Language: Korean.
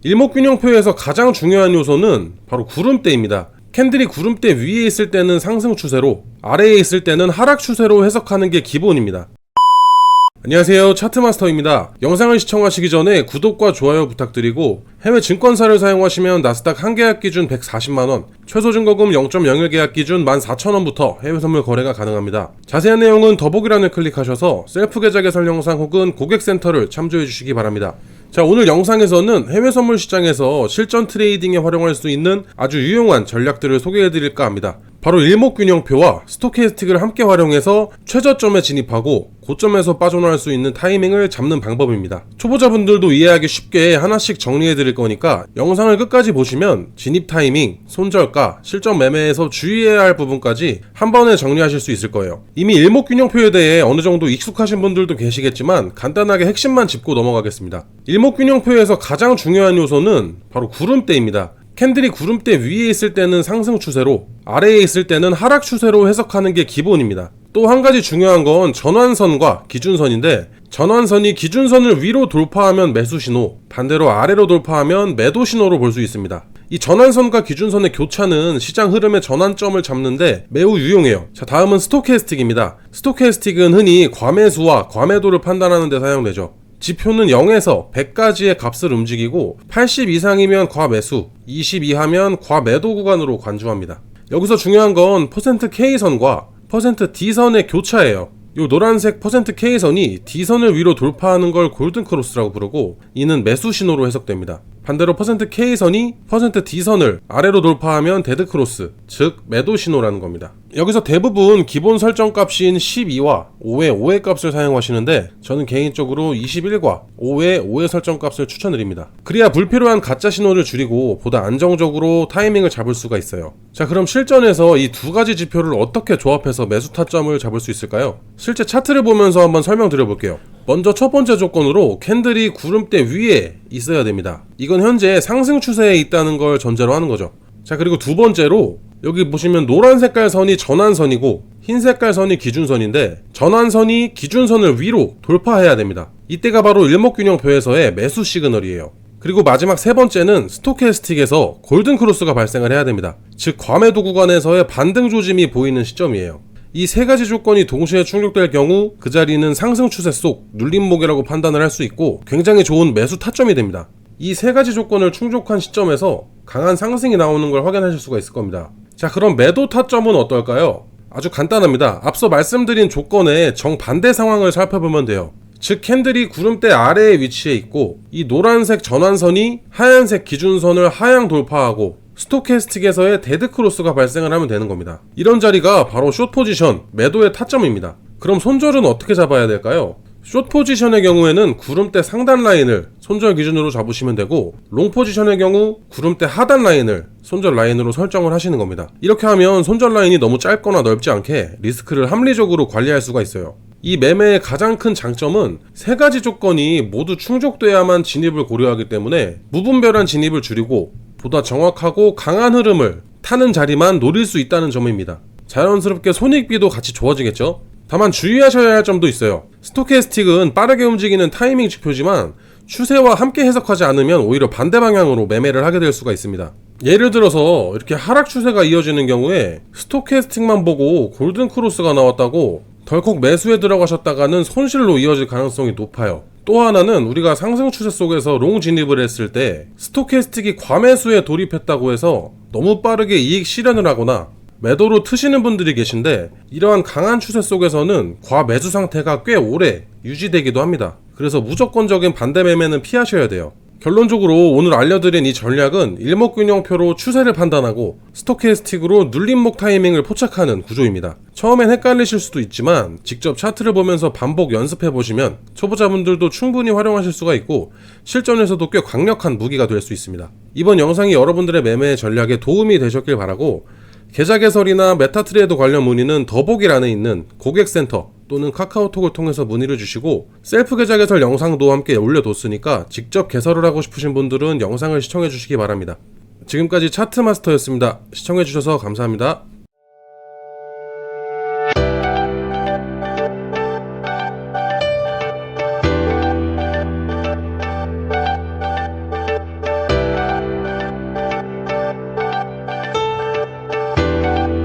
일목균형표에서 가장 중요한 요소는 바로 구름대입니다. 캔들이 구름대 위에 있을 때는 상승 추세로, 아래에 있을 때는 하락 추세로 해석하는 게 기본입니다. 안녕하세요, 차트마스터입니다. 영상을 시청하시기 전에 구독과 좋아요 부탁드리고, 해외 증권사를 사용하시면 나스닥 1계약 기준 140만원, 최소 증거금 0.01계약 기준 14,000원부터 해외 선물 거래가 가능합니다. 자세한 내용은 더보기란을 클릭하셔서 셀프 계좌 개설 영상 혹은 고객센터를 참조해 주시기 바랍니다. 자, 오늘 영상에서는 해외 선물 시장에서 실전 트레이딩에 활용할 수 있는 아주 유용한 전략들을 소개해 드릴까 합니다. 바로 일목균형표와 스토캐스틱을 함께 활용해서 최저점에 진입하고 고점에서 빠져나올 수 있는 타이밍을 잡는 방법입니다. 초보자분들도 이해하기 쉽게 하나씩 정리해 드릴 거니까 영상을 끝까지 보시면 진입 타이밍, 손절가, 실전 매매에서 주의해야 할 부분까지 한 번에 정리하실 수 있을 거예요. 이미 일목균형표에 대해 어느 정도 익숙하신 분들도 계시겠지만 간단하게 핵심만 짚고 넘어가겠습니다. 일목균형표에서 가장 중요한 요소는 바로 구름대입니다. 캔들이 구름대 위에 있을 때는 상승 추세로, 아래에 있을 때는 하락 추세로 해석하는 게 기본입니다. 또 한 가지 중요한 건 전환선과 기준선인데, 전환선이 기준선을 위로 돌파하면 매수 신호, 반대로 아래로 돌파하면 매도 신호로 볼 수 있습니다. 이 전환선과 기준선의 교차는 시장 흐름의 전환점을 잡는데 매우 유용해요. 자, 다음은 스토캐스틱입니다. 스토캐스틱은 흔히 과매수와 과매도를 판단하는 데 사용되죠. 지표는 0에서 100까지의 값을 움직이고 80 이상이면 과매수, 20 이하면 과매도 구간으로 관주합니다. 여기서 중요한 건 %K선과 %D선의 교차예요. 이 노란색 %K선이 D선을 위로 돌파하는 걸 골든크로스라고 부르고, 이는 매수 신호로 해석됩니다. 반대로 %K선이 %D선을 아래로 돌파하면 데드크로스, 즉 매도 신호라는 겁니다. 여기서 대부분 기본 설정값인 12와 5의 5의 값을 사용하시는데, 저는 개인적으로 21과 5의 5의 설정값을 추천드립니다. 그래야 불필요한 가짜 신호를 줄이고 보다 안정적으로 타이밍을 잡을 수가 있어요. 자, 그럼 실전에서 이 두 가지 지표를 어떻게 조합해서 매수 타점을 잡을 수 있을까요? 실제 차트를 보면서 한번 설명드려 볼게요. 먼저 첫 번째 조건으로 캔들이 구름대 위에 있어야 됩니다. 이건 현재 상승 추세에 있다는 걸 전제로 하는 거죠. 자, 그리고 두 번째로 여기 보시면 노란 색깔 선이 전환선이고 흰 색깔 선이 기준선인데, 전환선이 기준선을 위로 돌파해야 됩니다. 이때가 바로 일목균형표에서의 매수 시그널이에요. 그리고 마지막 세 번째는 스토캐스틱에서 골든크로스가 발생을 해야 됩니다. 즉 과매도 구간에서의 반등 조짐이 보이는 시점이에요. 이 세 가지 조건이 동시에 충족될 경우 그 자리는 상승 추세 속 눌림목이라고 판단을 할 수 있고 굉장히 좋은 매수 타점이 됩니다. 이 세 가지 조건을 충족한 시점에서 강한 상승이 나오는 걸 확인하실 수가 있을 겁니다. 자, 그럼 매도 타점은 어떨까요? 아주 간단합니다. 앞서 말씀드린 조건의 정반대 상황을 살펴보면 돼요. 즉 캔들이 구름대 아래에 위치해 있고 이 노란색 전환선이 하얀색 기준선을 하향 돌파하고 스토캐스틱에서의 데드크로스가 발생을 하면 되는 겁니다. 이런 자리가 바로 숏 포지션, 매도의 타점입니다. 그럼 손절은 어떻게 잡아야 될까요? 숏 포지션의 경우에는 구름대 상단 라인을 손절 기준으로 잡으시면 되고, 롱 포지션의 경우 구름대 하단 라인을 손절 라인으로 설정을 하시는 겁니다. 이렇게 하면 손절 라인이 너무 짧거나 넓지 않게 리스크를 합리적으로 관리할 수가 있어요. 이 매매의 가장 큰 장점은 세 가지 조건이 모두 충족돼야만 진입을 고려하기 때문에 무분별한 진입을 줄이고 보다 정확하고 강한 흐름을 타는 자리만 노릴 수 있다는 점입니다. 자연스럽게 손익비도 같이 좋아지겠죠? 다만 주의하셔야 할 점도 있어요. 스토캐스틱은 빠르게 움직이는 타이밍 지표지만 추세와 함께 해석하지 않으면 오히려 반대 방향으로 매매를 하게 될 수가 있습니다. 예를 들어서 이렇게 하락 추세가 이어지는 경우에 스토캐스틱만 보고 골든크로스가 나왔다고 덜컥 매수에 들어가셨다가는 손실로 이어질 가능성이 높아요. 또 하나는 우리가 상승 추세 속에서 롱 진입을 했을 때 스토캐스틱이 과매수에 돌입했다고 해서 너무 빠르게 이익 실현을 하거나 매도로 트시는 분들이 계신데, 이러한 강한 추세 속에서는 과매수 상태가 꽤 오래 유지되기도 합니다. 그래서 무조건적인 반대 매매는 피하셔야 돼요. 결론적으로 오늘 알려드린 이 전략은 일목균형표로 추세를 판단하고 스토캐스틱으로 눌림목 타이밍을 포착하는 구조입니다. 처음엔 헷갈리실 수도 있지만 직접 차트를 보면서 반복 연습해보시면 초보자분들도 충분히 활용하실 수가 있고 실전에서도 꽤 강력한 무기가 될 수 있습니다. 이번 영상이 여러분들의 매매 전략에 도움이 되셨길 바라고, 계좌 개설이나 메타트레이더 관련 문의는 더보기란에 있는 고객센터 또는 카카오톡을 통해서 문의를 주시고, 셀프 계좌 개설 영상도 함께 올려뒀으니까 직접 개설을 하고 싶으신 분들은 영상을 시청해 주시기 바랍니다. 지금까지 차트마스터였습니다. 시청해 주셔서 감사합니다.